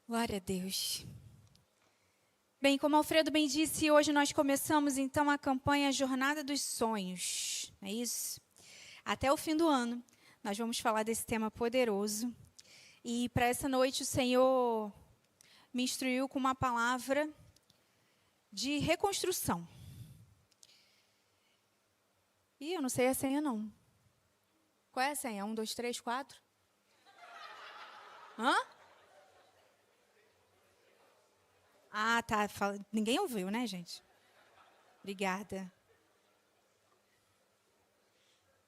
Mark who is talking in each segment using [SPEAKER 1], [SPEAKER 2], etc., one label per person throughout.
[SPEAKER 1] Glória a Deus. Bem, como Alfredo bem disse, hoje nós começamos então a campanha Jornada dos Sonhos, não é isso? Até o fim do ano, nós vamos falar desse tema poderoso. E para essa noite o Senhor me instruiu com uma palavra de reconstrução. E eu não sei a senha, não. Qual é a senha? 1, 2, 3, 4? Hã? Ah, tá. Ninguém ouviu, né, gente? Obrigada.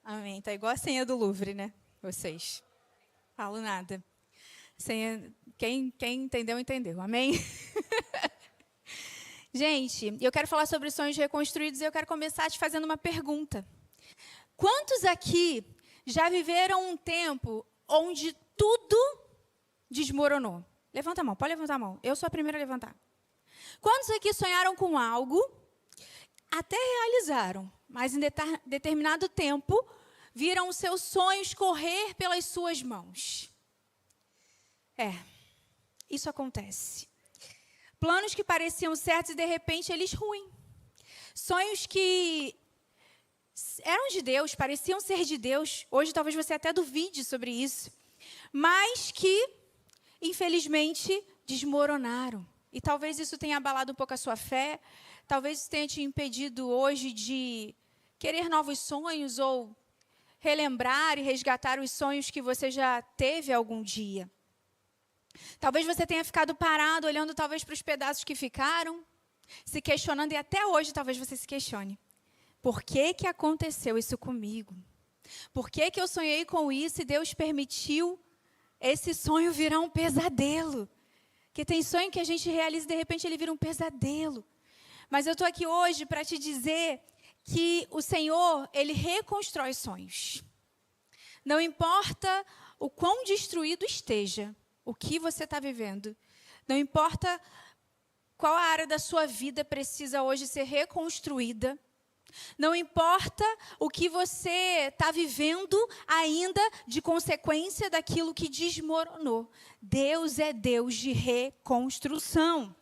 [SPEAKER 1] Amém. Tá igual a senha do Louvre, né? Vocês. Falo nada. Senha, quem entendeu, entendeu. Amém? Gente, eu quero falar sobre sonhos reconstruídos e eu quero começar te fazendo uma pergunta. Quantos aqui já viveram um tempo onde tudo desmoronou? Levanta a mão, pode levantar a mão. Eu sou a primeira a levantar. Quantos aqui sonharam com algo, até realizaram, mas em determinado tempo, viram os seus sonhos correr pelas suas mãos? Isso acontece. Planos que pareciam certos e, de repente, eles ruins. Sonhos que eram de Deus, pareciam ser de Deus. Hoje, talvez você até duvide sobre isso. Mas que, infelizmente, desmoronaram. E talvez isso tenha abalado um pouco a sua fé. Talvez isso tenha te impedido hoje de querer novos sonhos ou relembrar e resgatar os sonhos que você já teve algum dia. Talvez você tenha ficado parado, olhando talvez para os pedaços que ficaram, se questionando, e até hoje talvez você se questione. Por que aconteceu isso comigo? Por que eu sonhei com isso e Deus permitiu esse sonho virar um pesadelo? Porque tem sonho que a gente realiza e de repente ele vira um pesadelo. Mas eu estou aqui hoje para te dizer que o Senhor, Ele reconstrói sonhos. Não importa o quão destruído esteja o que você está vivendo. Não importa qual a área da sua vida precisa hoje ser reconstruída. Não importa o que você está vivendo ainda de consequência daquilo que desmoronou. Deus é Deus de reconstrução.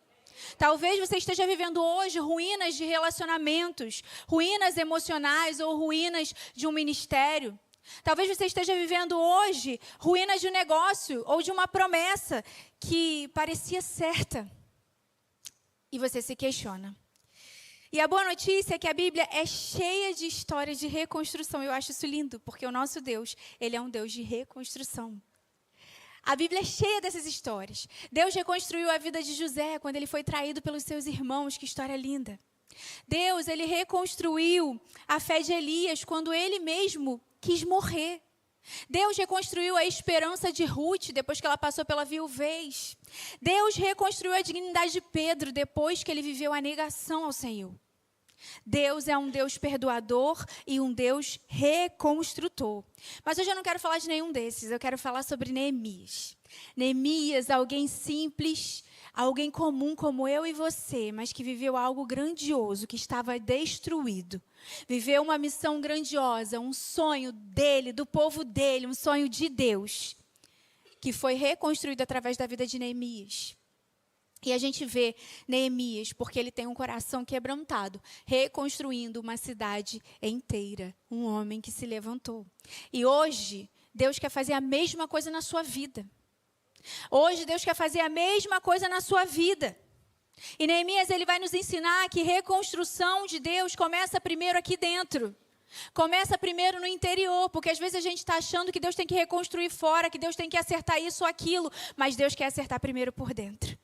[SPEAKER 1] Talvez você esteja vivendo hoje ruínas de relacionamentos, ruínas emocionais ou ruínas de um ministério. Talvez você esteja vivendo hoje ruínas de um negócio ou de uma promessa que parecia certa. E você se questiona. E a boa notícia é que a Bíblia é cheia de histórias de reconstrução. Eu acho isso lindo, porque o nosso Deus, Ele é um Deus de reconstrução. A Bíblia é cheia dessas histórias. Deus reconstruiu a vida de José quando ele foi traído pelos seus irmãos. Que história linda. Deus, Ele reconstruiu a fé de Elias quando ele mesmo quis morrer. Deus reconstruiu a esperança de Ruth depois que ela passou pela viuvez. Deus reconstruiu a dignidade de Pedro depois que ele viveu a negação ao Senhor. Deus é um Deus perdoador e um Deus reconstrutor. Mas hoje eu não quero falar de nenhum desses, eu quero falar sobre Neemias. Neemias, alguém simples, alguém comum como eu e você, mas que viveu algo grandioso, que estava destruído. Viveu uma missão grandiosa, um sonho dele, do povo dele, um sonho de Deus, que foi reconstruído através da vida de Neemias. E a gente vê Neemias, porque ele tem um coração quebrantado, reconstruindo uma cidade inteira, um homem que se levantou. E hoje, Deus quer fazer a mesma coisa na sua vida. Hoje, Deus quer fazer a mesma coisa na sua vida. E Neemias, ele vai nos ensinar que reconstrução de Deus começa primeiro aqui dentro. Começa primeiro no interior, porque às vezes a gente está achando que Deus tem que reconstruir fora, que Deus tem que acertar isso ou aquilo, mas Deus quer acertar primeiro por dentro.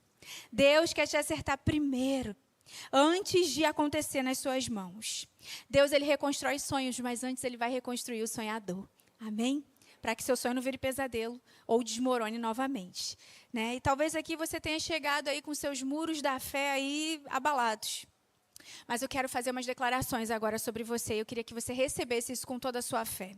[SPEAKER 1] Deus quer te acertar primeiro, antes de acontecer nas suas mãos. Deus, Ele reconstrói sonhos, mas antes Ele vai reconstruir o sonhador. Amém? Para que seu sonho não vire pesadelo ou desmorone novamente. Né? E talvez aqui você tenha chegado aí com seus muros da fé aí abalados. Mas eu quero fazer umas declarações agora sobre você. Eu queria que você recebesse isso com toda a sua fé.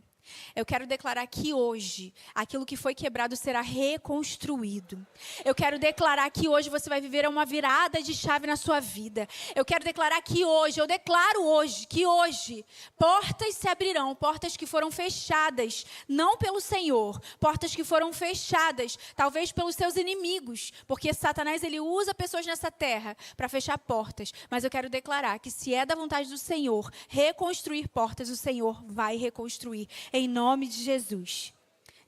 [SPEAKER 1] Eu quero declarar que hoje, aquilo que foi quebrado será reconstruído. Eu quero declarar que hoje você vai viver uma virada de chave na sua vida. Eu quero declarar que hoje, eu declaro hoje, que hoje, portas se abrirão, portas que foram fechadas, não pelo Senhor, portas que foram fechadas, talvez pelos seus inimigos, porque Satanás, ele usa pessoas nessa terra para fechar portas. Mas eu quero declarar que se é da vontade do Senhor reconstruir portas, o Senhor vai reconstruir. Em nome de Jesus.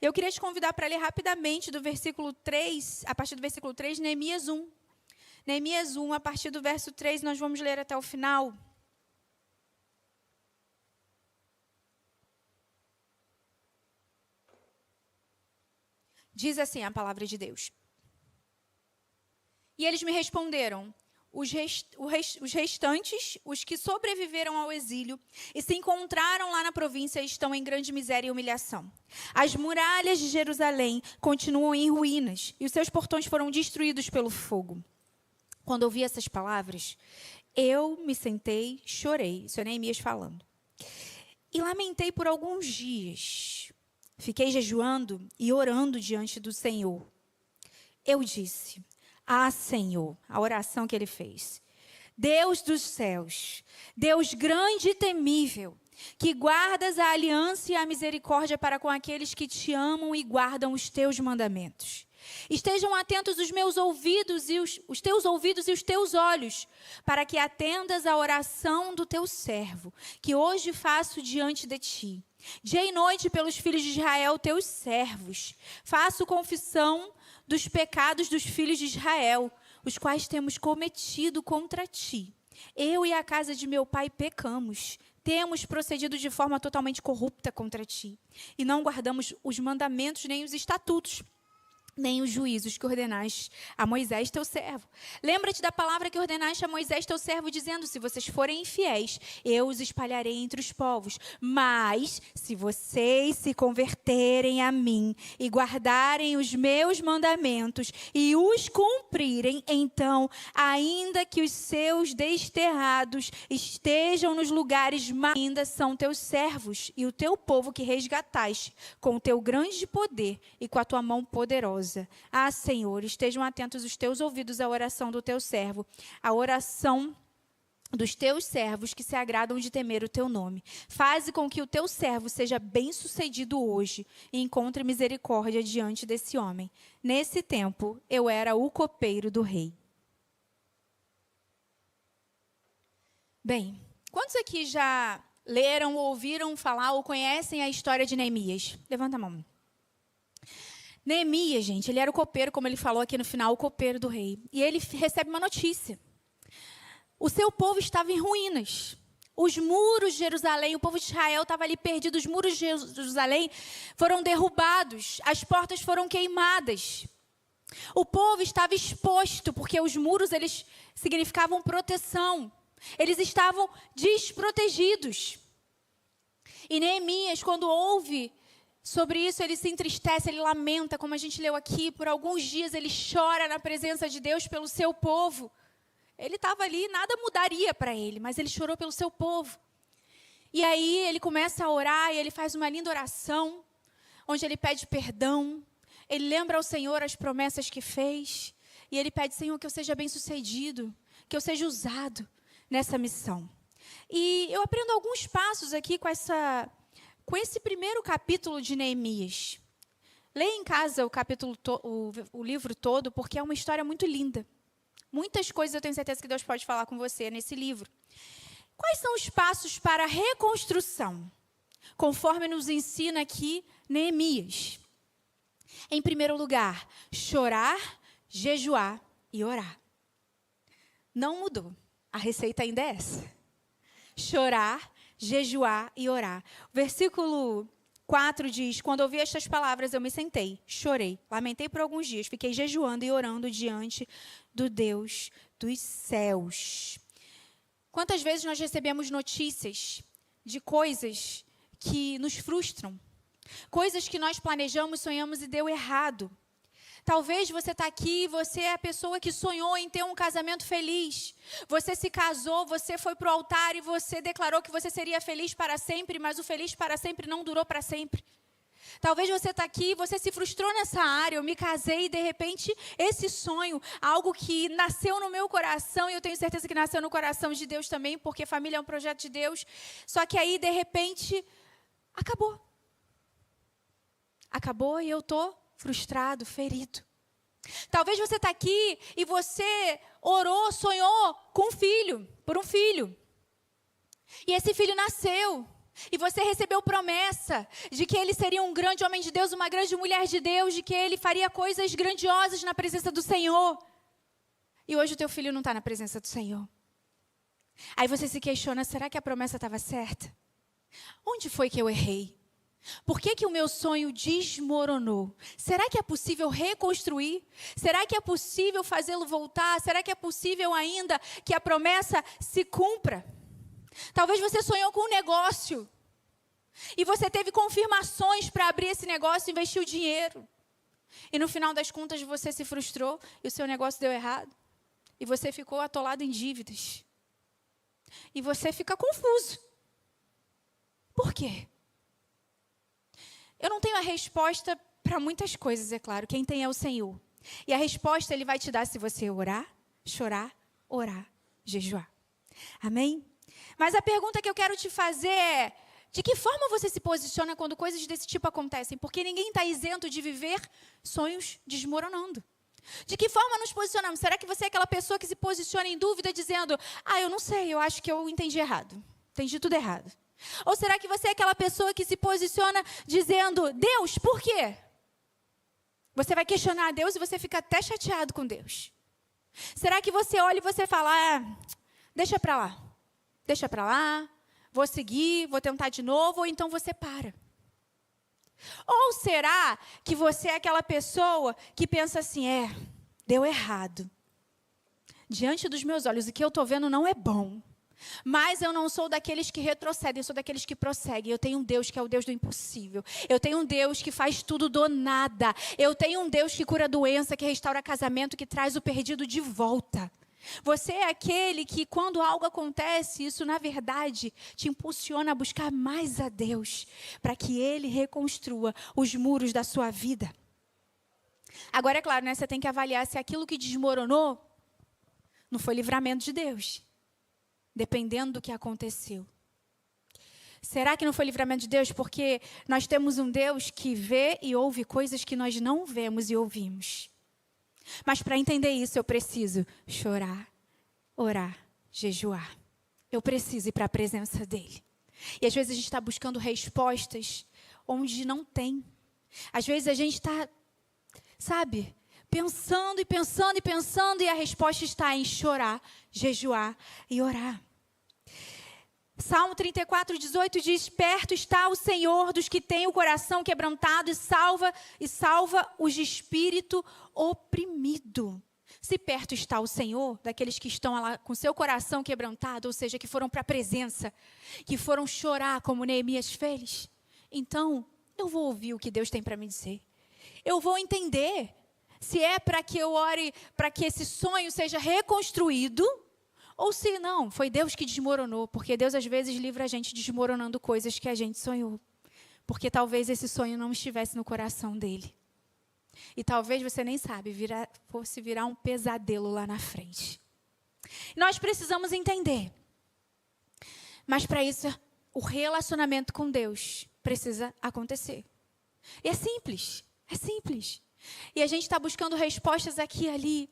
[SPEAKER 1] Eu queria te convidar para ler rapidamente do versículo 3, a partir do versículo 3, Neemias 1. Neemias 1, a partir do verso 3, nós vamos ler até o final. Diz assim a palavra de Deus. E eles me responderam: os restantes, os que sobreviveram ao exílio e se encontraram lá na província, estão em grande miséria e humilhação. As muralhas de Jerusalém continuam em ruínas e os seus portões foram destruídos pelo fogo. Quando ouvi essas palavras, eu me sentei, chorei. Isso é Neemias falando. E lamentei por alguns dias. Fiquei jejuando e orando diante do Senhor. Eu disse: Ah, Senhor, a oração que ele fez. Deus dos céus, Deus grande e temível, que guardas a aliança e a misericórdia para com aqueles que te amam e guardam os teus mandamentos. Estejam atentos os meus ouvidos e os teus ouvidos e os teus olhos, para que atendas à oração do teu servo, que hoje faço diante de ti. Dia e noite pelos filhos de Israel, teus servos. Faço confissão dos pecados dos filhos de Israel, os quais temos cometido contra ti. Eu e a casa de meu pai pecamos, temos procedido de forma totalmente corrupta contra ti, e não guardamos os mandamentos nem os estatutos, nem os juízos que ordenaste a Moisés, teu servo. Lembra-te da palavra que ordenaste a Moisés, teu servo, dizendo: se vocês forem infiéis, eu os espalharei entre os povos. Mas, se vocês se converterem a mim e guardarem os meus mandamentos e os cumprirem, então, ainda que os seus desterrados estejam nos lugares mais, ainda são teus servos e o teu povo que resgataste com o teu grande poder e com a tua mão poderosa. Ah, Senhor, estejam atentos os teus ouvidos à oração do teu servo, à oração dos teus servos que se agradam de temer o teu nome. Faze com que o teu servo seja bem-sucedido hoje e encontre misericórdia diante desse homem. Nesse tempo, eu era o copeiro do rei. Bem, quantos aqui já leram, ouviram falar ou conhecem a história de Neemias? Levanta a mão. Neemias, gente, ele era o copeiro, como ele falou aqui no final, o copeiro do rei. E ele recebe uma notícia. O seu povo estava em ruínas. Os muros de Jerusalém, o povo de Israel estava ali perdido. Os muros de Jerusalém foram derrubados. As portas foram queimadas. O povo estava exposto, porque os muros, eles significavam proteção. Eles estavam desprotegidos. E Neemias, quando ouve sobre isso, ele se entristece, ele lamenta, como a gente leu aqui, por alguns dias ele chora na presença de Deus pelo seu povo. Ele estava ali, nada mudaria para ele, mas ele chorou pelo seu povo. E aí ele começa a orar e ele faz uma linda oração, onde ele pede perdão, ele lembra ao Senhor as promessas que fez, e ele pede: Senhor, que eu seja bem-sucedido, que eu seja usado nessa missão. E eu aprendo alguns passos aqui com esse primeiro capítulo de Neemias. Leia em casa o livro todo, porque é uma história muito linda. Muitas coisas eu tenho certeza que Deus pode falar com você nesse livro. Quais são os passos para a reconstrução? Conforme nos ensina aqui Neemias. Em primeiro lugar, chorar, jejuar e orar. Não mudou. A receita ainda é essa. Chorar, jejuar e orar. O versículo 4 diz: quando ouvi estas palavras, eu me sentei, chorei, lamentei por alguns dias, fiquei jejuando e orando diante do Deus dos céus. Quantas vezes nós recebemos notícias de coisas que nos frustram, coisas que nós planejamos, sonhamos e deu errado. Talvez você está aqui, você é a pessoa que sonhou em ter um casamento feliz. Você se casou, você foi para o altar e você declarou que você seria feliz para sempre, mas o feliz para sempre não durou para sempre. Talvez você está aqui, você se frustrou nessa área, eu me casei e de repente esse sonho, algo que nasceu no meu coração, e eu tenho certeza que nasceu no coração de Deus também, porque família é um projeto de Deus, só que aí de repente acabou. Acabou e eu estou frustrado, ferido. Talvez você está aqui e você orou, sonhou com um filho, por um filho. E esse filho nasceu. E você recebeu promessa de que ele seria um grande homem de Deus, uma grande mulher de Deus, de que ele faria coisas grandiosas na presença do Senhor. E hoje o teu filho não está na presença do Senhor. Aí você se questiona, será que a promessa estava certa? Onde foi que eu errei? Por que o meu sonho desmoronou? Será que é possível reconstruir? Será que é possível fazê-lo voltar? Será que é possível ainda que a promessa se cumpra? Talvez você sonhou com um negócio e você teve confirmações para abrir esse negócio e investir o dinheiro. E no final das contas você se frustrou e o seu negócio deu errado. E você ficou atolado em dívidas. E você fica confuso. Por quê? Eu não tenho a resposta para muitas coisas, é claro. Quem tem é o Senhor. E a resposta Ele vai te dar se você orar, chorar, orar, jejuar. Amém? Mas a pergunta que eu quero te fazer é, de que forma você se posiciona quando coisas desse tipo acontecem? Porque ninguém está isento de viver sonhos desmoronando. De que forma nos posicionamos? Será que você é aquela pessoa que se posiciona em dúvida dizendo, eu não sei, eu acho que eu entendi errado. Entendi tudo errado. Ou será que você é aquela pessoa que se posiciona dizendo, Deus, por quê? Você vai questionar a Deus e você fica até chateado com Deus. Será que você olha e você fala, deixa para lá, vou seguir, vou tentar de novo, ou então você para? Ou será que você é aquela pessoa que pensa assim, deu errado. Diante dos meus olhos, o que eu estou vendo não é bom. Mas eu não sou daqueles que retrocedem, eu sou daqueles que prosseguem. Eu tenho um Deus que é o Deus do impossível. Eu tenho um Deus que faz tudo do nada. Eu tenho um Deus que cura doença, que restaura casamento, que traz o perdido de volta. Você é aquele que, quando algo acontece, isso, na verdade, te impulsiona a buscar mais a Deus, para que Ele reconstrua os muros da sua vida. Agora, é claro, né, você tem que avaliar se aquilo que desmoronou não foi livramento de Deus. Dependendo do que aconteceu. Será que não foi livramento de Deus? Porque nós temos um Deus que vê e ouve coisas que nós não vemos e ouvimos. Mas para entender isso, eu preciso chorar, orar, jejuar. Eu preciso ir para a presença dEle. E às vezes a gente está buscando respostas onde não tem. Às vezes a gente está, pensando e pensando e pensando, e a resposta está em chorar, jejuar e orar. Salmo 34, 18 diz, perto está o Senhor dos que têm o coração quebrantado e salva os de espírito oprimido. Se perto está o Senhor, daqueles que estão lá com seu coração quebrantado, ou seja, que foram para a presença, que foram chorar como Neemias fez, então eu vou ouvir o que Deus tem para me dizer. Eu vou entender se é para que eu ore, para que esse sonho seja reconstruído, ou se não, foi Deus que desmoronou, porque Deus às vezes livra a gente desmoronando coisas que a gente sonhou, porque talvez esse sonho não estivesse no coração dele. E talvez você nem sabe, fosse virar um pesadelo lá na frente. Nós precisamos entender, mas para isso o relacionamento com Deus precisa acontecer. E é simples. E a gente está buscando respostas aqui e ali.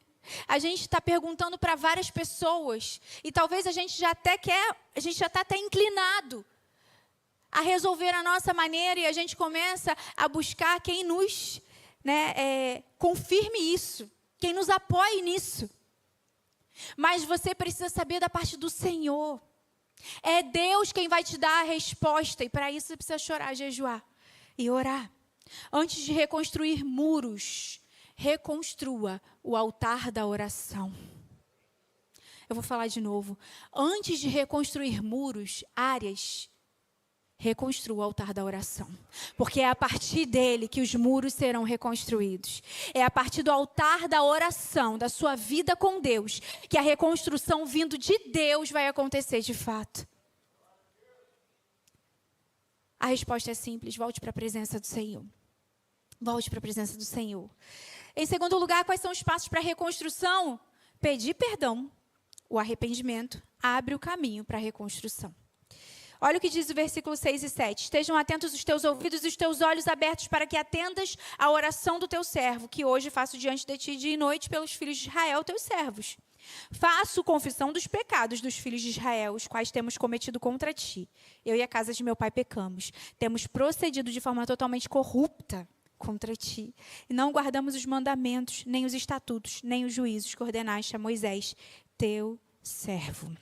[SPEAKER 1] A gente está perguntando para várias pessoas. E talvez a gente já está até inclinado a resolver a nossa maneira. E a gente começa a buscar quem nos confirme isso. Quem nos apoie nisso. Mas você precisa saber da parte do Senhor. É Deus quem vai te dar a resposta. E para isso você precisa chorar, jejuar e orar. Antes de reconstruir muros, reconstrua o altar da oração. Eu vou falar de novo. Antes de reconstruir muros, áreas reconstrua o altar da oração. Porque é a partir dele que os muros serão reconstruídos. É a partir do altar da oração, da sua vida com Deus, que a reconstrução vindo de Deus vai acontecer de fato. A resposta é simples, volte para a presença do Senhor. Volte para a presença do Senhor. Em segundo lugar, quais são os passos para a reconstrução? Pedir perdão. O arrependimento abre o caminho para a reconstrução. Olha o que diz o versículo 6 e 7. Estejam atentos os teus ouvidos e os teus olhos abertos para que atendas à oração do teu servo, que hoje faço diante de ti dia e noite pelos filhos de Israel, teus servos. Faço confissão dos pecados dos filhos de Israel, os quais temos cometido contra ti. Eu e a casa de meu pai pecamos. Temos procedido de forma totalmente corrupta contra ti. E não guardamos os mandamentos, nem os estatutos, nem os juízos que ordenaste a Moisés, teu servo.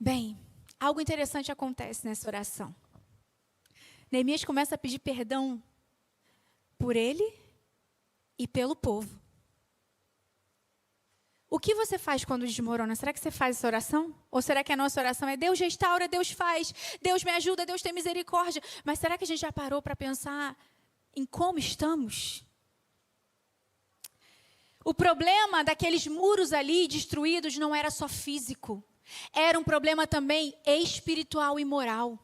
[SPEAKER 1] Bem, algo interessante acontece nessa oração. Neemias começa a pedir perdão por ele e pelo povo. O que você faz quando desmorona? Será que você faz essa oração? Ou será que a nossa oração é Deus restaura, Deus faz, Deus me ajuda, Deus tem misericórdia? Mas será que a gente já parou para pensar em como estamos? O problema daqueles muros ali destruídos não era só físico. Era um problema também espiritual e moral.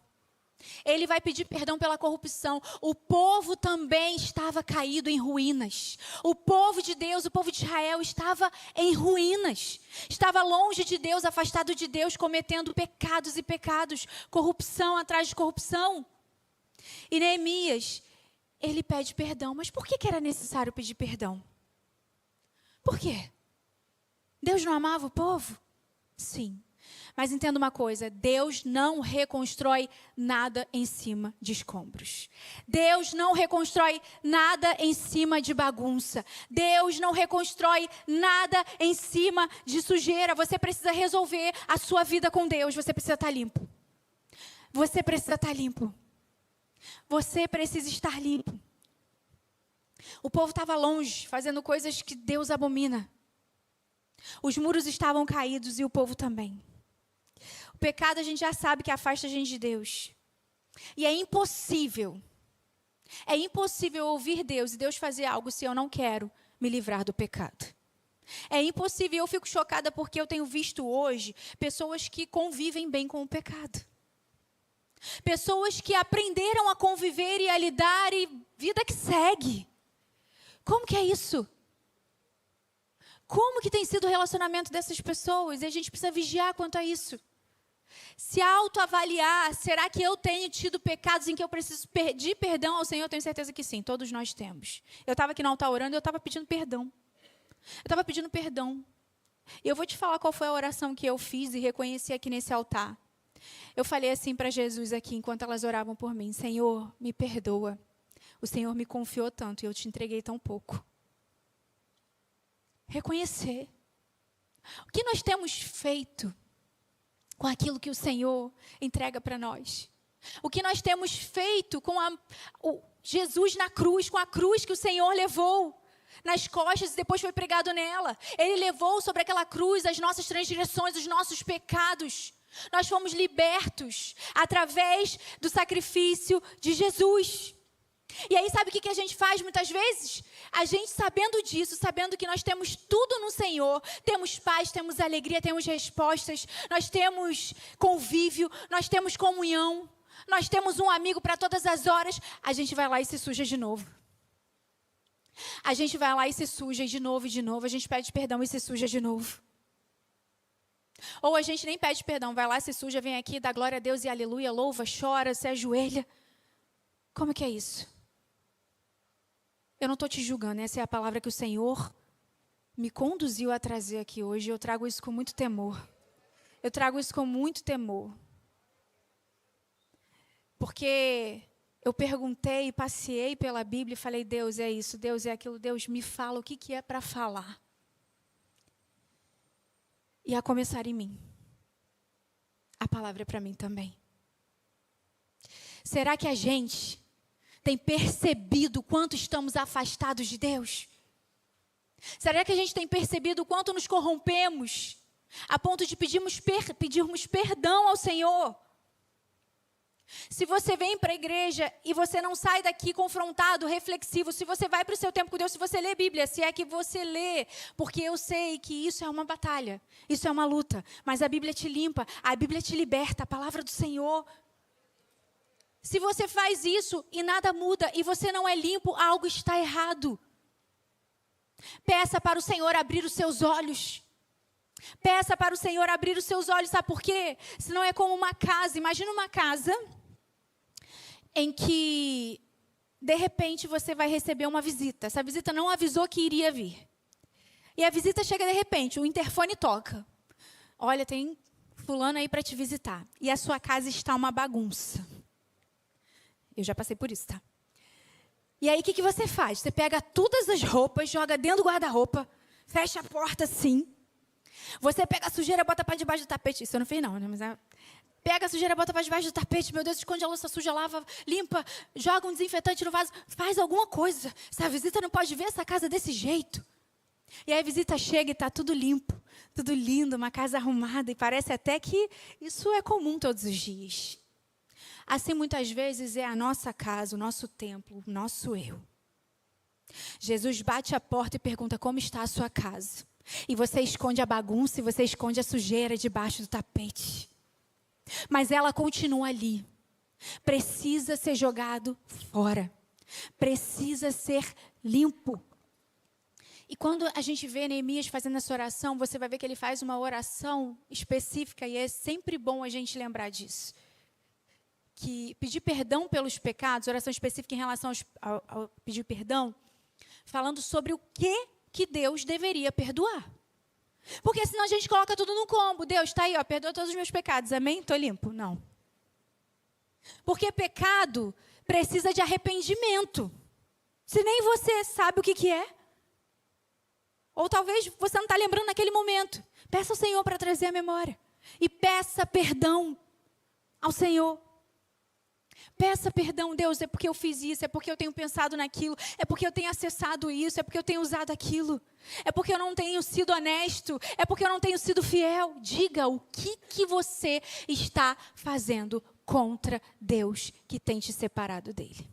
[SPEAKER 1] Ele vai pedir perdão pela corrupção. O povo também estava caído em ruínas. O povo de Deus, o povo de Israel estava em ruínas. Estava longe de Deus, afastado de Deus, cometendo pecados e pecados. Corrupção atrás de corrupção. E Neemias, ele pede perdão. Mas por que era necessário pedir perdão? Por quê? Deus não amava o povo? Sim. Mas entenda uma coisa, Deus não reconstrói nada em cima de escombros. Deus não reconstrói nada em cima de bagunça. Deus não reconstrói nada em cima de sujeira. Você precisa resolver a sua vida com Deus. Você precisa estar limpo. Você precisa estar limpo. Você precisa estar limpo. O povo estava longe, fazendo coisas que Deus abomina. Os muros estavam caídos e o povo também. O pecado a gente já sabe que afasta a gente de Deus. E é impossível ouvir Deus e Deus fazer algo se eu não quero me livrar do pecado. É impossível, eu fico chocada porque eu tenho visto hoje pessoas que convivem bem com o pecado. Pessoas que aprenderam a conviver e a lidar e vida que segue. Como que é isso? Como que tem sido o relacionamento dessas pessoas? E a gente precisa vigiar quanto a isso. Se autoavaliar, será que eu tenho tido pecados em que eu preciso pedir perdão ao Senhor? Eu tenho certeza que sim, todos nós temos. Eu estava aqui no altar orando e eu estava pedindo perdão. E eu vou te falar qual foi a oração que eu fiz e reconheci aqui nesse altar. Eu falei assim para Jesus aqui, enquanto elas oravam por mim: Senhor, me perdoa. O Senhor me confiou tanto e eu te entreguei tão pouco. Reconhecer. O que nós temos feito com aquilo que o Senhor entrega para nós? O que nós temos feito com Jesus na cruz, com a cruz que o Senhor levou nas costas e depois foi pregado nela. Ele levou sobre aquela cruz as nossas transgressões, os nossos pecados. Nós fomos libertos através do sacrifício de Jesus. E aí sabe o que a gente faz muitas vezes? A gente sabendo disso, sabendo que nós temos tudo no Senhor, temos paz, temos alegria, temos respostas, nós temos convívio, nós temos comunhão, nós temos um amigo para todas as horas, a gente vai lá e se suja de novo. A gente vai lá e se suja de novo, a gente pede perdão e se suja de novo. Ou a gente nem pede perdão, vai lá, se suja, vem aqui, dá glória a Deus e aleluia, louva, chora, se ajoelha. Como que é isso? Eu não estou te julgando, essa é a palavra que o Senhor me conduziu a trazer aqui hoje. Eu trago isso com muito temor. Porque eu perguntei, passeei pela Bíblia e falei: Deus é isso, Deus é aquilo, Deus me fala o que é para falar. E a começar em mim. A palavra é para mim também. Será que a gente tem percebido o quanto estamos afastados de Deus? Será que a gente tem percebido o quanto nos corrompemos a ponto de pedirmos perdão ao Senhor? Se você vem para a igreja e você não sai daqui confrontado, reflexivo, se você vai para o seu tempo com Deus, se você lê Bíblia, se é que você lê, porque eu sei que isso é uma batalha, isso é uma luta, mas a Bíblia te limpa, a Bíblia te liberta, a palavra do Senhor. Se você faz isso e nada muda e você não é limpo, algo está errado. Peça para o Senhor abrir os seus olhos. Peça para o Senhor abrir os seus olhos, sabe por quê? Senão é como uma casa, imagina uma casa em que, de repente, você vai receber uma visita. Essa visita não avisou que iria vir. E a visita chega de repente, o interfone toca. Olha, tem fulano aí para te visitar. E a sua casa está uma bagunça. Eu já passei por isso, tá? E aí, o que você faz? Você pega todas as roupas, joga dentro do guarda-roupa, fecha a porta assim. Você pega a sujeira e bota para debaixo do tapete. Isso eu não fiz não, né? Mas pega a sujeira, bota para debaixo do tapete, meu Deus, esconde a louça suja, lava, limpa, joga um desinfetante no vaso, faz alguma coisa. Essa visita não pode ver essa casa desse jeito. E aí a visita chega e está tudo limpo, tudo lindo, uma casa arrumada, e parece até que isso é comum todos os dias. Assim, muitas vezes, é a nossa casa, o nosso templo, o nosso eu. Jesus bate a porta e pergunta como está a sua casa. E você esconde a bagunça e você esconde a sujeira debaixo do tapete. Mas ela continua ali. Precisa ser jogado fora. Precisa ser limpo. E quando a gente vê Neemias fazendo essa oração, você vai ver que ele faz uma oração específica. E é sempre bom a gente lembrar disso. Que pedir perdão pelos pecados, oração específica em relação ao pedir perdão, falando sobre o que Deus deveria perdoar. Porque senão a gente coloca tudo no combo. Deus está aí, ó, perdoa todos os meus pecados, amém? Estou limpo. Não. Porque pecado precisa de arrependimento. Se nem você sabe o que é. Ou talvez você não está lembrando naquele momento. Peça ao Senhor para trazer a memória. E peça perdão ao Senhor. Peça perdão, Deus, é porque eu fiz isso, é porque eu tenho pensado naquilo, é porque eu tenho acessado isso, é porque eu tenho usado aquilo, é porque eu não tenho sido honesto, é porque eu não tenho sido fiel. Diga o que você está fazendo contra Deus que tem te separado dele.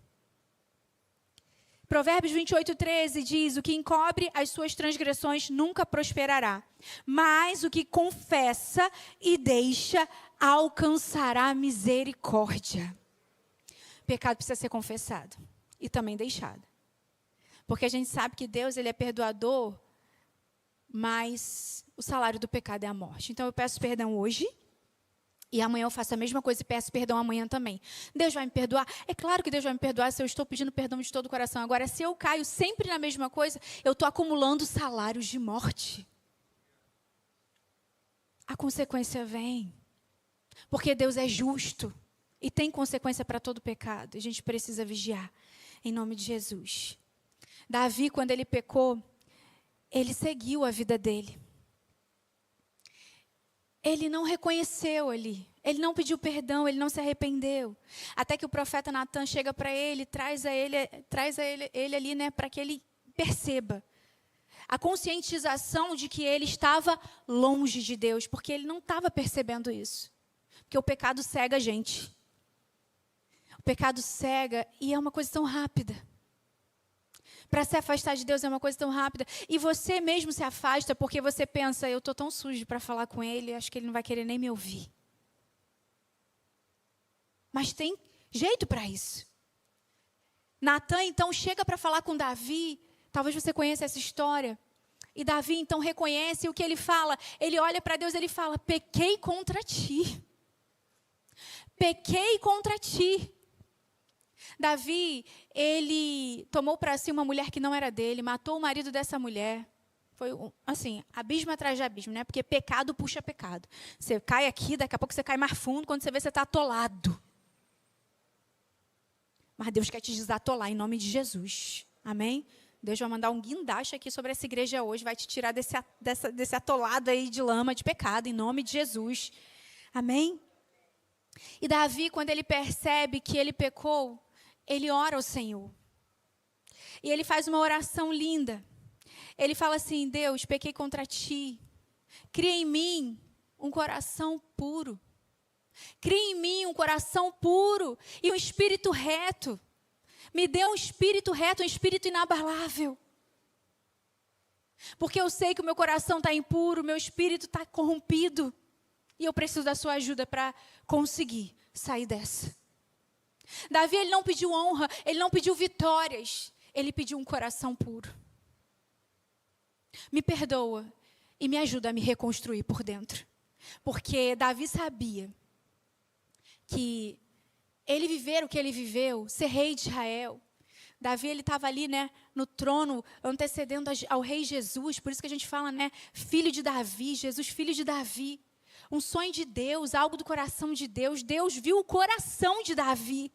[SPEAKER 1] Provérbios 28:13 diz: o que encobre as suas transgressões nunca prosperará, mas o que confessa e deixa alcançará misericórdia. Pecado precisa ser confessado e também deixado. Porque a gente sabe que Deus, ele é perdoador, mas o salário do pecado é a morte. Então eu peço perdão hoje e amanhã eu faço a mesma coisa e peço perdão amanhã também. Deus vai me perdoar? É claro que Deus vai me perdoar se eu estou pedindo perdão de todo o coração. Agora, se eu caio sempre na mesma coisa, eu estou acumulando salários de morte. A consequência vem. Porque Deus é justo. E tem consequência para todo pecado. A gente precisa vigiar. Em nome de Jesus. Davi, quando ele pecou, ele seguiu a vida dele. Ele não reconheceu ali. Ele não pediu perdão, ele não se arrependeu. Até que o profeta Natan chega para ele, traz ele ali, né, para que ele perceba. A conscientização de que ele estava longe de Deus, porque ele não estava percebendo isso. Porque o pecado cega a gente. O pecado cega e é uma coisa tão rápida. Para se afastar de Deus é uma coisa tão rápida. E você mesmo se afasta porque você pensa, eu estou tão sujo para falar com ele, acho que ele não vai querer nem me ouvir. Mas tem jeito para isso. Natan, então, chega para falar com Davi. Talvez você conheça essa história. E Davi, então, reconhece o que ele fala. Ele olha para Deus e ele fala, pequei contra ti. Pequei contra ti. Davi, ele tomou para si uma mulher que não era dele, matou o marido dessa mulher. Foi assim, abismo atrás de abismo, né? Porque pecado puxa pecado. Você cai aqui, daqui a pouco você cai mais fundo, quando você vê, você está atolado. Mas Deus quer te desatolar em nome de Jesus. Amém? Deus vai mandar um guindaste aqui sobre essa igreja hoje, vai te tirar desse atolado aí de lama, de pecado, em nome de Jesus. Amém? E Davi, quando ele percebe que ele pecou, ele ora ao Senhor. E ele faz uma oração linda. Ele fala assim, Deus, pequei contra ti. Cria em mim um coração puro. Cria em mim um coração puro e um espírito reto. Me dê um espírito reto, um espírito inabalável. Porque eu sei que o meu coração está impuro, o meu espírito está corrompido. E eu preciso da sua ajuda para conseguir sair dessa. Davi, ele não pediu honra, ele não pediu vitórias. Ele pediu um coração puro. Me perdoa e me ajuda a me reconstruir por dentro. Porque Davi sabia que ele viver o que ele viveu, ser rei de Israel. Davi, ele estava ali, né, no trono, antecedendo ao rei Jesus. Por isso que a gente fala, né, filho de Davi, Jesus, filho de Davi. Um sonho de Deus, algo do coração de Deus. Deus viu o coração de Davi.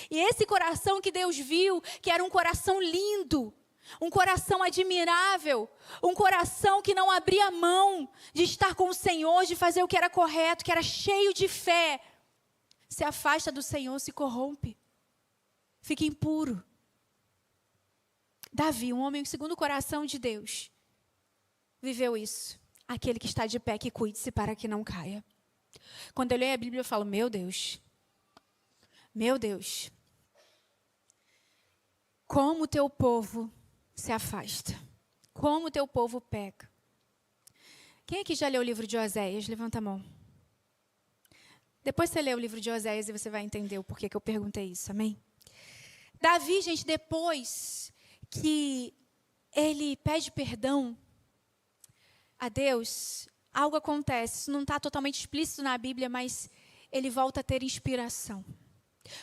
[SPEAKER 1] E esse coração que Deus viu, que era um coração lindo, um coração admirável, um coração que não abria mão de estar com o Senhor, de fazer o que era correto, que era cheio de fé, se afasta do Senhor, se corrompe, fica impuro. Davi, um homem segundo o coração de Deus, viveu isso. Aquele que está de pé, que cuide-se para que não caia. Quando eu leio a Bíblia, eu falo, meu Deus, como o teu povo se afasta, como o teu povo peca. Quem aqui já leu o livro de Oséias? Levanta a mão. Depois você lê o livro de Oséias e você vai entender o porquê que eu perguntei isso, amém? Davi, gente, depois que ele pede perdão a Deus, algo acontece. Isso não está totalmente explícito na Bíblia, mas ele volta a ter inspiração.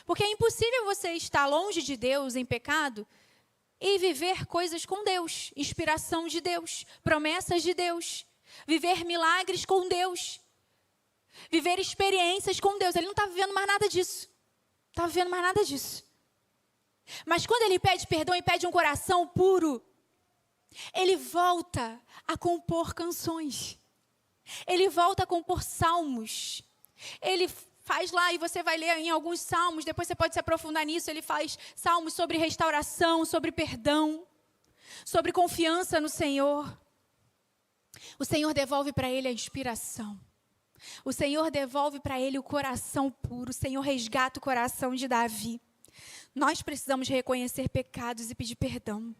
[SPEAKER 1] Porque é impossível você estar longe de Deus em pecado e viver coisas com Deus, inspiração de Deus, promessas de Deus, viver milagres com Deus, viver experiências com Deus. Ele não está vivendo mais nada disso. Está vivendo mais nada disso. Mas quando ele pede perdão e pede um coração puro, ele volta a compor canções. Ele volta a compor salmos. Ele faz lá, e você vai ler em alguns salmos, depois você pode se aprofundar nisso, ele faz salmos sobre restauração, sobre perdão, sobre confiança no Senhor. O Senhor devolve para ele a inspiração. O Senhor devolve para ele o coração puro. O Senhor resgata o coração de Davi. Nós precisamos reconhecer pecados e pedir perdão.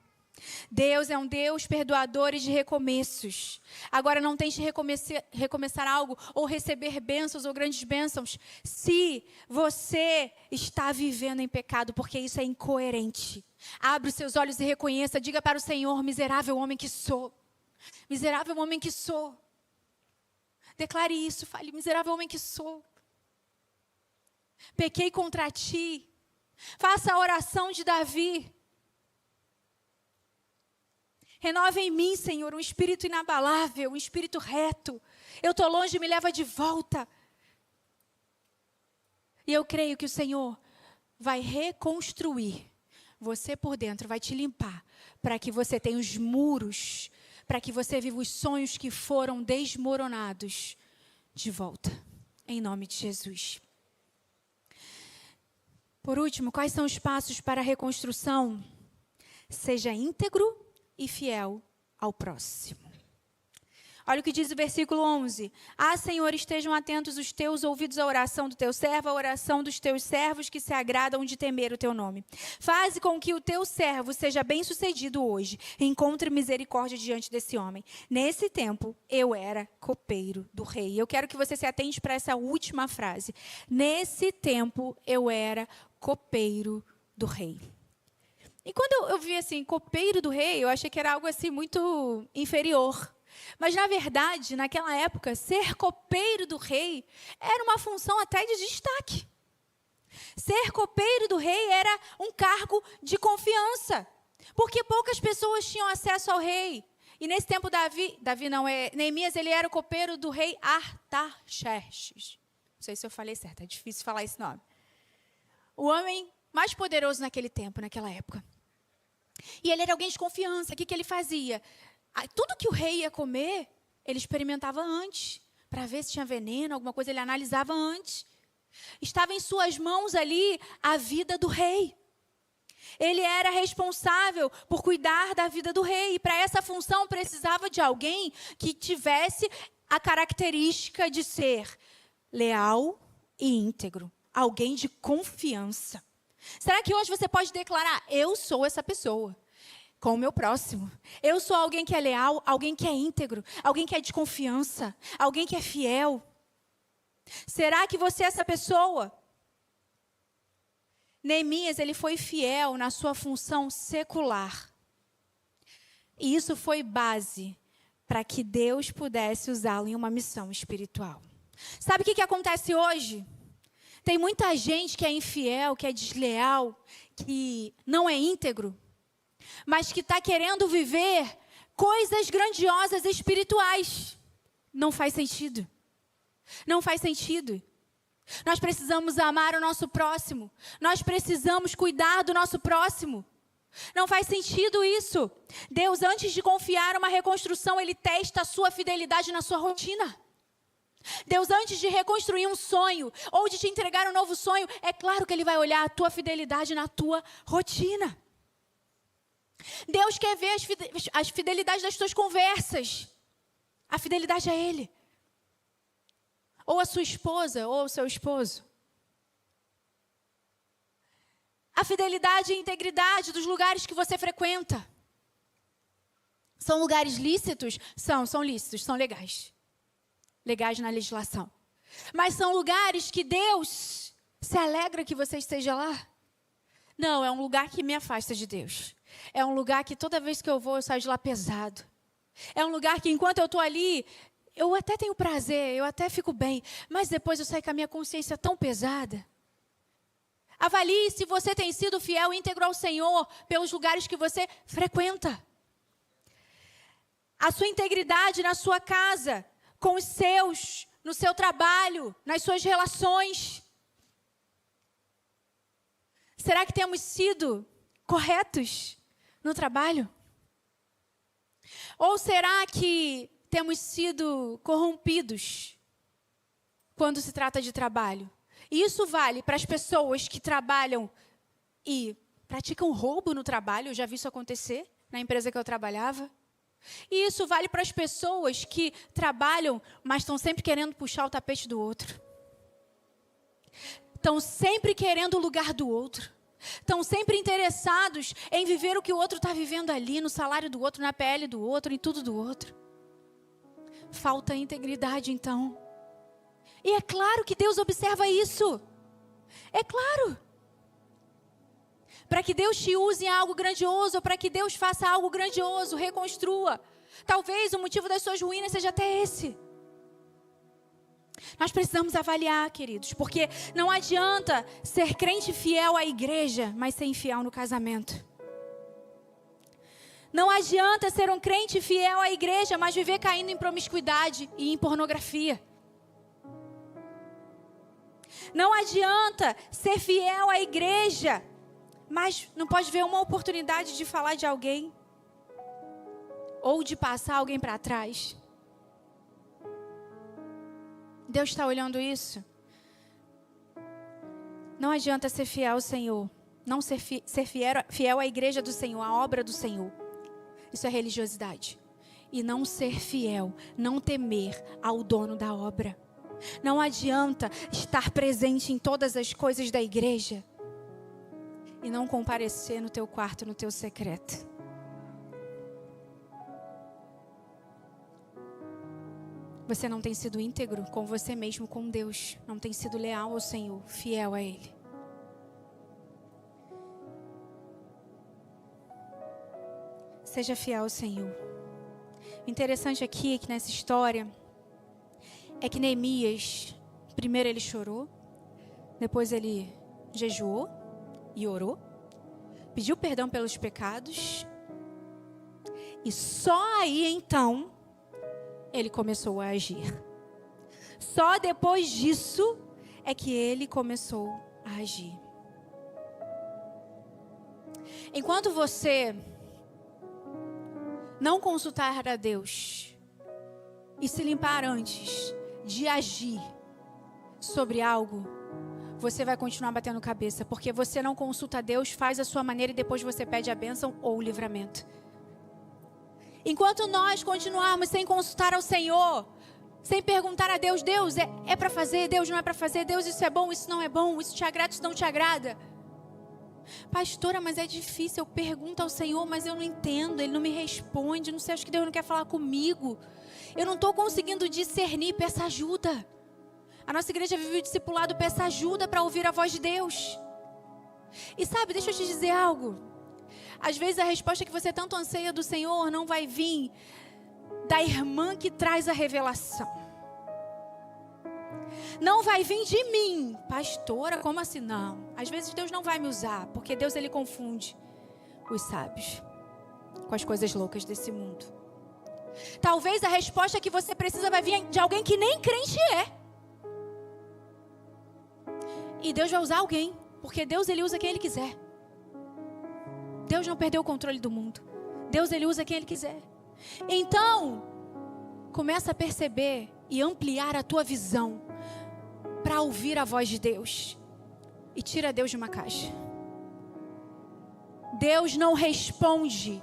[SPEAKER 1] Deus é um Deus perdoador e de recomeços. Agora, não tente recomeçar algo ou receber bênçãos ou grandes bênçãos se você está vivendo em pecado, porque isso é incoerente. Abra os seus olhos e reconheça, diga para o Senhor, miserável homem que sou. Miserável homem que sou. Declare isso, fale, miserável homem que sou. Pequei contra ti. Faça a oração de Davi. Renova em mim, Senhor, um espírito inabalável, um espírito reto. Eu estou longe, me leva de volta. E eu creio que o Senhor vai reconstruir você por dentro, vai te limpar, para que você tenha os muros, para que você viva os sonhos que foram desmoronados de volta. Em nome de Jesus. Por último, quais são os passos para a reconstrução? Seja íntegro e fiel ao próximo. Olha o que diz o versículo 11. Ah, Senhor, estejam atentos os teus ouvidos à oração do teu servo, à oração dos teus servos que se agradam de temer o teu nome. Faze com que o teu servo seja bem-sucedido hoje e encontre misericórdia diante desse homem. Nesse tempo, eu era copeiro do rei. Eu quero que você se atente para essa última frase. Nesse tempo, eu era copeiro do rei. E quando eu vi assim, copeiro do rei, eu achei que era algo assim muito inferior. Mas, na verdade, naquela época, ser copeiro do rei era uma função até de destaque. Ser copeiro do rei era um cargo de confiança, porque poucas pessoas tinham acesso ao rei. E nesse tempo, Neemias, ele era o copeiro do rei Artaxerxes. Não sei se eu falei certo, é difícil falar esse nome. O homem mais poderoso naquele tempo, naquela época. E ele era alguém de confiança. O que ele fazia? Tudo que o rei ia comer, ele experimentava antes, para ver se tinha veneno, alguma coisa, ele analisava antes. Estava em suas mãos ali a vida do rei. Ele era responsável por cuidar da vida do rei. E para essa função precisava de alguém que tivesse a característica de ser leal, e íntegro, alguém de confiança. Será que hoje você pode declarar: eu sou essa pessoa com o meu próximo? Eu sou alguém que é leal, alguém que é íntegro, alguém que é de confiança, alguém que é fiel. Será que você é essa pessoa? Neemias, ele foi fiel na sua função secular. E isso foi base para que Deus pudesse usá-lo em uma missão espiritual. Sabe o que acontece hoje? Tem muita gente que é infiel, que é desleal, que não é íntegro, mas que está querendo viver coisas grandiosas espirituais. Não faz sentido. Não faz sentido. Nós precisamos amar o nosso próximo. Nós precisamos cuidar do nosso próximo. Não faz sentido isso. Deus, antes de confiar uma reconstrução, Ele testa a sua fidelidade na sua rotina. Deus, antes de reconstruir um sonho, ou de te entregar um novo sonho, é claro que Ele vai olhar a tua fidelidade na tua rotina. Deus quer ver as fidelidades das tuas conversas. A fidelidade a Ele. Ou a sua esposa, ou o seu esposo. A fidelidade e integridade dos lugares que você frequenta. São lugares lícitos? São lícitos, são legais. Legais na legislação. Mas são lugares que Deus se alegra que você esteja lá? Não, é um lugar que me afasta de Deus. É um lugar que toda vez que eu vou, eu saio de lá pesado. É um lugar que enquanto eu estou ali, eu até tenho prazer, eu até fico bem, mas depois eu saio com a minha consciência tão pesada. Avalie se você tem sido fiel e íntegro ao Senhor pelos lugares que você frequenta. A sua integridade na sua casa, com os seus, no seu trabalho, nas suas relações. Será que temos sido corretos no trabalho? Ou será que temos sido corrompidos quando se trata de trabalho? E isso vale para as pessoas que trabalham e praticam roubo no trabalho. Eu já vi isso acontecer na empresa que eu trabalhava. E isso vale para as pessoas que trabalham, mas estão sempre querendo puxar o tapete do outro. Estão sempre querendo o lugar do outro. Estão sempre interessados em viver o que o outro está vivendo ali, no salário do outro, na PL do outro, em tudo do outro. Falta integridade, então. E é claro que Deus observa isso. É claro. Para que Deus te use em algo grandioso, para que Deus faça algo grandioso, reconstrua. Talvez o motivo das suas ruínas seja até esse. Nós precisamos avaliar, queridos, porque não adianta ser crente fiel à igreja, mas ser infiel no casamento. Não adianta ser um crente fiel à igreja, mas viver caindo em promiscuidade e em pornografia. Não adianta ser fiel à igreja, mas não pode ver uma oportunidade de falar de alguém ou de passar alguém para trás. Deus está olhando isso. Não adianta ser fiel ao Senhor, não ser fiel à igreja do Senhor, à obra do Senhor. Isso é religiosidade. E não ser fiel, não temer ao dono da obra. Não adianta estar presente em todas as coisas da igreja e não comparecer no teu quarto, no teu secreto. Você não tem sido íntegro com você mesmo, com Deus. Não tem sido leal ao Senhor, fiel a Ele. Seja fiel ao Senhor. O interessante aqui é que nessa história é que Neemias, primeiro ele chorou, depois ele jejuou e orou, pediu perdão pelos pecados, e só aí então ele começou a agir. Só depois disso é que ele começou a agir. Enquanto você não consultar a Deus e se limpar antes de agir sobre algo, você vai continuar batendo cabeça, porque você não consulta a Deus, faz a sua maneira e depois você pede a bênção ou o livramento. Enquanto nós continuarmos sem consultar ao Senhor, Sem perguntar a Deus, Deus, é para fazer, Deus não é para fazer, Deus, isso é bom, isso não é bom, isso te agrada, isso não te agrada. Pastora, mas é difícil, eu pergunto ao Senhor, mas eu não entendo, Ele não me responde, não sei, acho que Deus não quer falar comigo. Eu não estou conseguindo discernir, peça ajuda. A nossa igreja vive o discipulado, peça ajuda para ouvir a voz de Deus. E sabe, deixa eu te dizer algo. Às vezes a resposta que você tanto anseia do Senhor não vai vir da irmã que traz a revelação. Não vai vir de mim. Pastora, como assim? Não. Às vezes Deus não vai me usar, porque Deus, Ele confunde os sábios com as coisas loucas desse mundo. Talvez a resposta que você precisa vai vir de alguém que nem crente é. E Deus vai usar alguém, porque Deus, Ele usa quem Ele quiser. Deus não perdeu o controle do mundo. Deus, Ele usa quem Ele quiser. Então, começa a perceber e ampliar a tua visão para ouvir a voz de Deus. E tira Deus de uma caixa. Deus não responde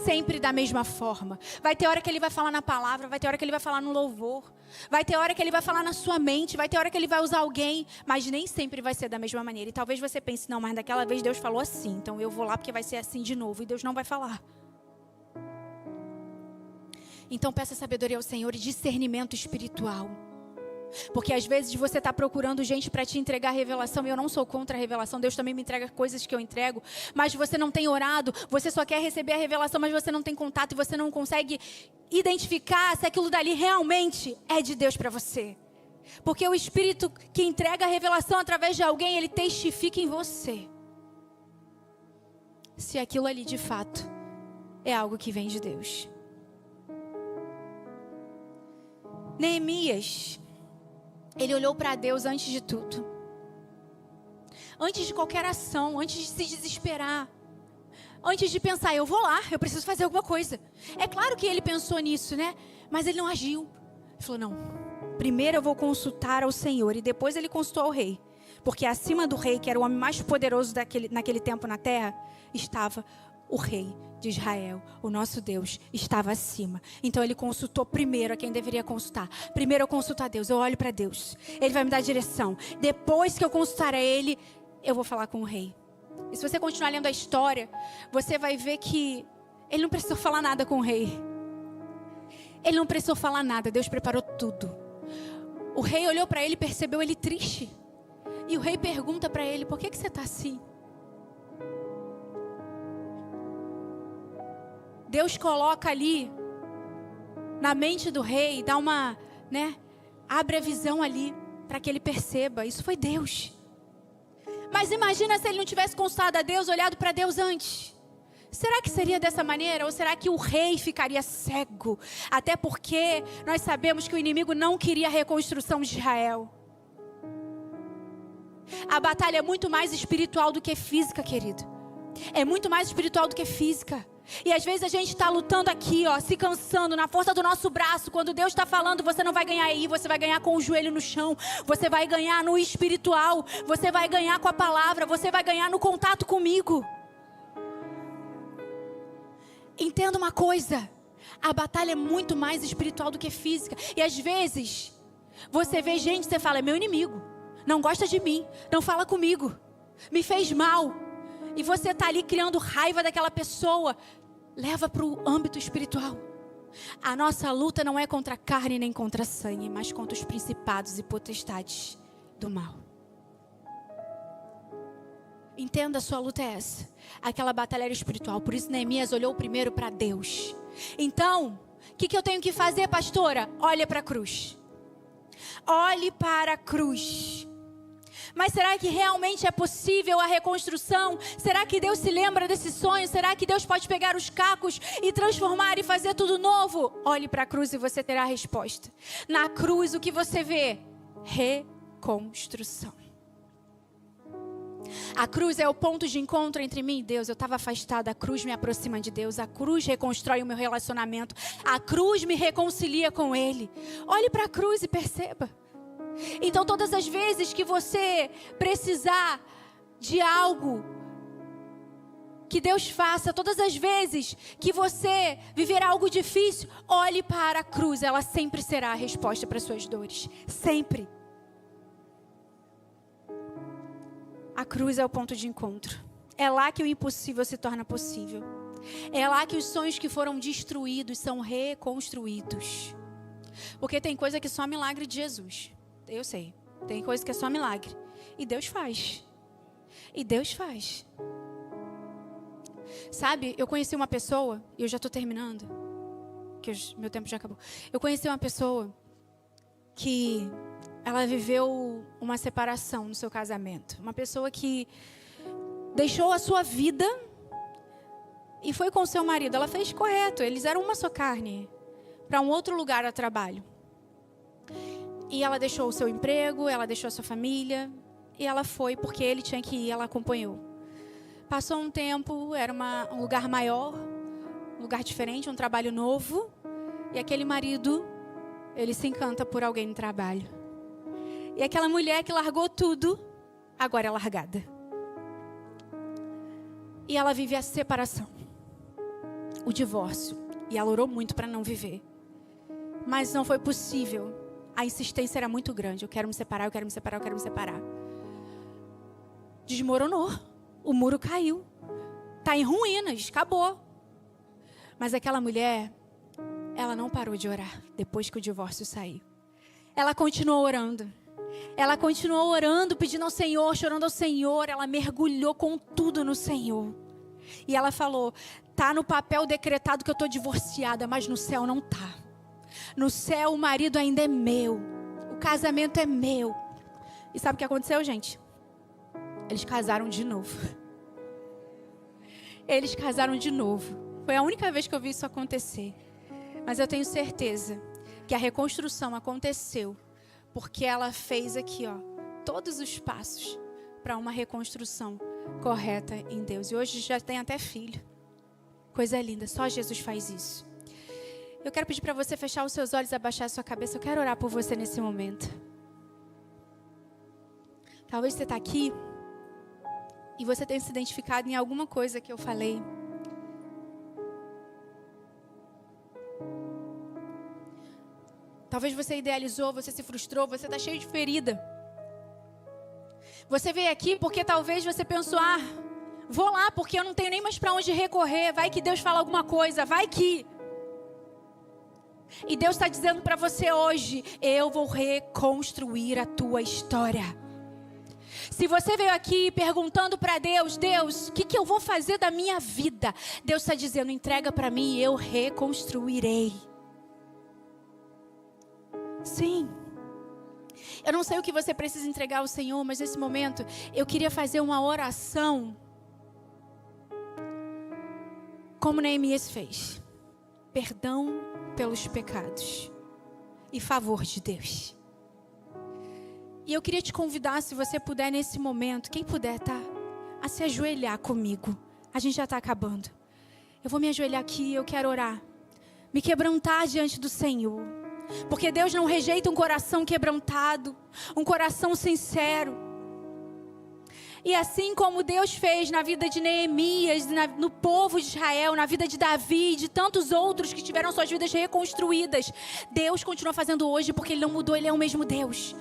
[SPEAKER 1] sempre da mesma forma. Vai ter hora que Ele vai falar na palavra, vai ter hora que Ele vai falar no louvor, vai ter hora que Ele vai falar na sua mente, vai ter hora que Ele vai usar alguém, mas nem sempre vai ser da mesma maneira. E talvez você pense, não, mas daquela vez Deus falou assim, então eu vou lá porque vai ser assim de novo. E Deus não vai falar. Então peça sabedoria ao Senhor e discernimento espiritual. Porque às vezes você está procurando gente para te entregar a revelação. E eu não sou contra a revelação. Deus também me entrega coisas que eu entrego. Mas você não tem orado. Você só quer receber a revelação, mas você não tem contato. E você não consegue identificar se aquilo dali realmente é de Deus para você. Porque o Espírito que entrega a revelação através de alguém, ele testifica em você se aquilo ali de fato é algo que vem de Deus. Neemias, ele olhou para Deus antes de tudo. Antes de qualquer ação, antes de se desesperar. Antes de pensar, eu vou lá, eu preciso fazer alguma coisa. É claro que ele pensou nisso, né? Mas ele não agiu. Ele falou, não, primeiro eu vou consultar ao Senhor. E depois ele consultou ao rei. Porque acima do rei, que era o homem mais poderoso naquele tempo na terra, estava o rei de Israel, o nosso Deus, estava acima. Então ele consultou primeiro a quem deveria consultar. Primeiro eu consulto a Deus, eu olho para Deus. Ele vai me dar direção. Depois que eu consultar a Ele, eu vou falar com o rei. E se você continuar lendo a história, você vai ver que ele não precisou falar nada com o rei. Ele não precisou falar nada, Deus preparou tudo. O rei olhou para ele e percebeu ele triste. E o rei pergunta para ele, por que você está assim? Deus coloca ali na mente do rei, dá uma, abre a visão ali para que ele perceba. Isso foi Deus. Mas imagina se ele não tivesse consultado a Deus, olhado para Deus antes. Será que seria dessa maneira? Ou será que o rei ficaria cego? Até porque nós sabemos que o inimigo não queria a reconstrução de Israel. A batalha é muito mais espiritual do que física, querido. É muito mais espiritual do que física. E às vezes a gente está lutando aqui, se cansando na força do nosso braço. Quando Deus está falando, você não vai ganhar aí, você vai ganhar com o joelho no chão. Você vai ganhar no espiritual. Você vai ganhar com a palavra. Você vai ganhar no contato comigo. Entenda uma coisa. A batalha é muito mais espiritual do que física. E às vezes, você vê gente e você fala, é meu inimigo. Não gosta de mim, não fala comigo. Me fez mal. E você está ali criando raiva daquela pessoa. Leva para o âmbito espiritual. A nossa luta não é contra a carne nem contra a sangue, mas contra os principados e potestades do mal. Entenda, a sua luta é essa. Aquela batalha era espiritual. Por isso Neemias olhou primeiro para Deus. Então, o que eu tenho que fazer, pastora? Olha para a cruz. Olhe para a cruz. Mas será que realmente é possível a reconstrução? Será que Deus se lembra desse sonho? Será que Deus pode pegar os cacos e transformar e fazer tudo novo? Olhe para a cruz e você terá a resposta. Na cruz, o que você vê? Reconstrução. A cruz é o ponto de encontro entre mim e Deus. Eu estava afastada, a cruz me aproxima de Deus. A cruz reconstrói o meu relacionamento. A cruz me reconcilia com Ele. Olhe para a cruz e perceba. Então todas as vezes que você precisar de algo que Deus faça, todas as vezes que você viver algo difícil, olhe para a cruz. Ela sempre será a resposta para as suas dores. Sempre. A cruz é o ponto de encontro. É lá que o impossível se torna possível. É lá que os sonhos que foram destruídos são reconstruídos. Porque tem coisa que só milagre de Jesus. Eu sei. Tem coisa que é só milagre. E Deus faz. E Deus faz. Sabe, eu conheci uma pessoa, e eu já estou terminando, que meu tempo já acabou. Eu conheci uma pessoa que ela viveu uma separação no seu casamento. Uma pessoa que deixou a sua vida e foi com o seu marido. Ela fez correto, eles eram uma só carne, para um outro lugar a trabalho. E ela deixou o seu emprego, ela deixou a sua família, e ela foi porque ele tinha que ir, ela acompanhou. Passou um tempo, era um lugar maior, um lugar diferente, um trabalho novo. E aquele marido, ele se encanta por alguém no trabalho. E aquela mulher que largou tudo, agora é largada. E ela vive a separação, o divórcio. E ela orou muito para não viver. Mas não foi possível. A insistência era muito grande. Eu quero me separar, eu quero me separar, eu quero me separar. Desmoronou. O muro caiu. Está em ruínas, acabou. Mas aquela mulher, ela não parou de orar depois que o divórcio saiu. Ela continuou orando. Ela continuou orando, pedindo ao Senhor, chorando ao Senhor. Ela mergulhou com tudo no Senhor. E ela falou, tá no papel decretado que eu estou divorciada, mas no céu não tá. No céu o marido ainda é meu. O casamento é meu. E sabe o que aconteceu, gente? Eles casaram de novo. Eles casaram de novo. Foi a única vez que eu vi isso acontecer. Mas eu tenho certeza que a reconstrução aconteceu porque ela fez aqui, ó, todos os passos para uma reconstrução correta em Deus. E hoje já tem até filho. Coisa linda, só Jesus faz isso. Eu quero pedir para você fechar os seus olhos, abaixar a sua cabeça. Eu quero orar por você nesse momento. Talvez você está aqui e você tenha se identificado em alguma coisa que eu falei. Talvez você idealizou, você se frustrou, você está cheio de ferida. Você veio aqui porque talvez você pensou, vou lá porque eu não tenho nem mais para onde recorrer. Vai que Deus fala alguma coisa, vai que... E Deus está dizendo para você hoje, eu vou reconstruir a tua história. Se você veio aqui perguntando para Deus, Deus, o que eu vou fazer da minha vida? Deus está dizendo, entrega para mim e eu reconstruirei. Sim. Eu não sei o que você precisa entregar ao Senhor, mas nesse momento eu queria fazer uma oração como Neemias fez. Perdão pelos pecados e favor de Deus. E eu queria te convidar, se você puder nesse momento, quem puder, tá? A se ajoelhar comigo. A gente já está acabando. Eu vou me ajoelhar aqui, eu quero orar. Me quebrantar diante do Senhor. Porque Deus não rejeita um coração quebrantado, um coração sincero. E assim como Deus fez na vida de Neemias, no povo de Israel, na vida de Davi e de tantos outros que tiveram suas vidas reconstruídas, Deus continua fazendo hoje porque Ele não mudou, Ele é o mesmo Deus.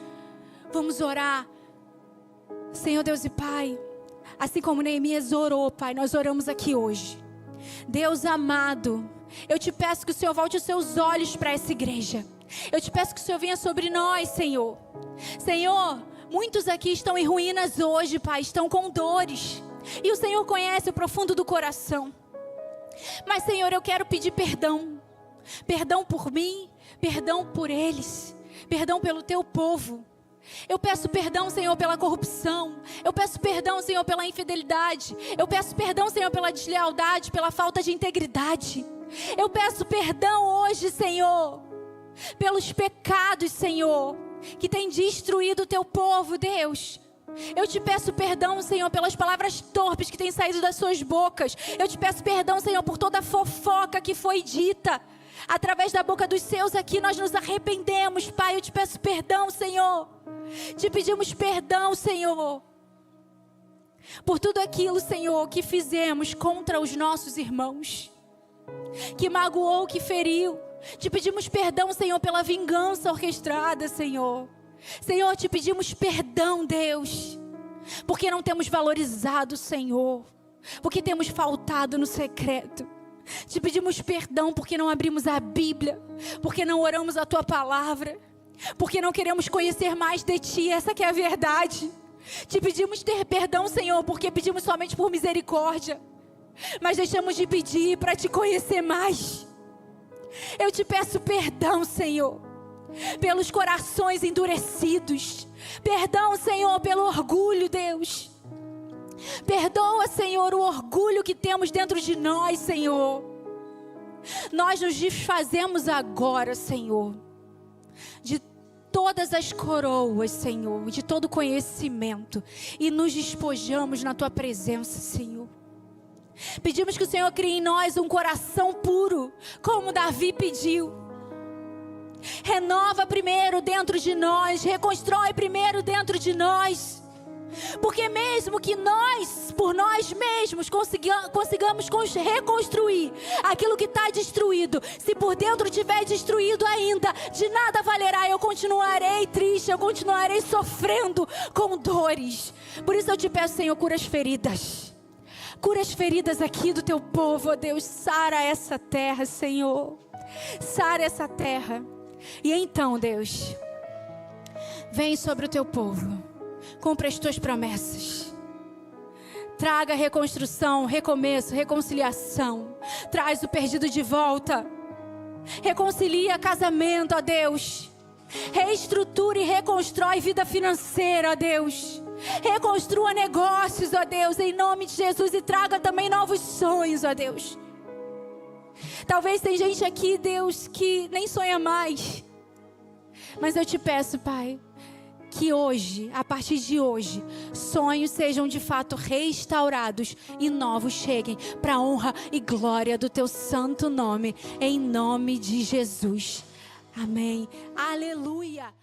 [SPEAKER 1] Vamos orar. Senhor Deus e Pai, assim como Neemias orou, Pai, nós oramos aqui hoje. Deus amado, eu te peço que o Senhor volte os seus olhos para essa igreja. Eu te peço que o Senhor venha sobre nós, Senhor. Senhor, muitos aqui estão em ruínas hoje, Pai, estão com dores. E o Senhor conhece o profundo do coração. Mas, Senhor, eu quero pedir perdão. Perdão por mim, perdão por eles. Perdão pelo teu povo. Eu peço perdão, Senhor, pela corrupção. Eu peço perdão, Senhor, pela infidelidade. Eu peço perdão, Senhor, pela deslealdade, pela falta de integridade. Eu peço perdão hoje, Senhor, pelos pecados, Senhor, que tem destruído o teu povo, Deus. Eu te peço perdão, Senhor, pelas palavras torpes que têm saído das suas bocas. Eu te peço perdão, Senhor, por toda a fofoca que foi dita através da boca dos seus aqui. Nós nos arrependemos, Pai. Eu te peço perdão, Senhor. Te pedimos perdão, Senhor. por tudo aquilo, Senhor, que fizemos contra os nossos irmãos, que magoou, que feriu. Te pedimos perdão, Senhor, pela vingança orquestrada, Senhor. Senhor, te pedimos perdão, Deus, porque não temos valorizado o Senhor, porque temos faltado no secreto. Te pedimos perdão porque não abrimos a Bíblia, porque não oramos a Tua palavra, porque não queremos conhecer mais de Ti, essa que é a verdade. Te pedimos perdão, Senhor, porque pedimos somente por misericórdia, mas deixamos de pedir para Te conhecer mais. Eu te peço perdão, Senhor, pelos corações endurecidos. Perdão, Senhor, pelo orgulho, Deus. Perdoa, Senhor, o orgulho que temos dentro de nós, Senhor. Nós nos desfazemos agora, Senhor, de todas as coroas, Senhor, de todo conhecimento, e nos despojamos na Tua presença, Senhor. Pedimos que o Senhor crie em nós um coração puro, como Davi pediu. Renova primeiro dentro de nós, reconstrói primeiro dentro de nós. Porque mesmo que nós, por nós mesmos, consigamos reconstruir aquilo que está destruído, se por dentro estiver destruído ainda, de nada valerá. Eu continuarei triste, eu continuarei sofrendo com dores. Por isso eu te peço, Senhor, cura as feridas. Cura as feridas aqui do Teu povo, ó Deus. Sara essa terra, Senhor. Sara essa terra. E então, Deus, vem sobre o Teu povo. Cumpra as Tuas promessas. Traga reconstrução, recomeço, reconciliação. Traz o perdido de volta. Reconcilia casamento, ó Deus. Reestrutura e reconstrói vida financeira, ó Deus. Reconstrua negócios, ó Deus, em nome de Jesus. E traga também novos sonhos, ó Deus. Talvez tem gente aqui, Deus, que nem sonha mais. Mas eu te peço, Pai, que hoje, a partir de hoje, sonhos sejam de fato restaurados e novos cheguem para a honra e glória do Teu santo nome, em nome de Jesus. Amém. Aleluia.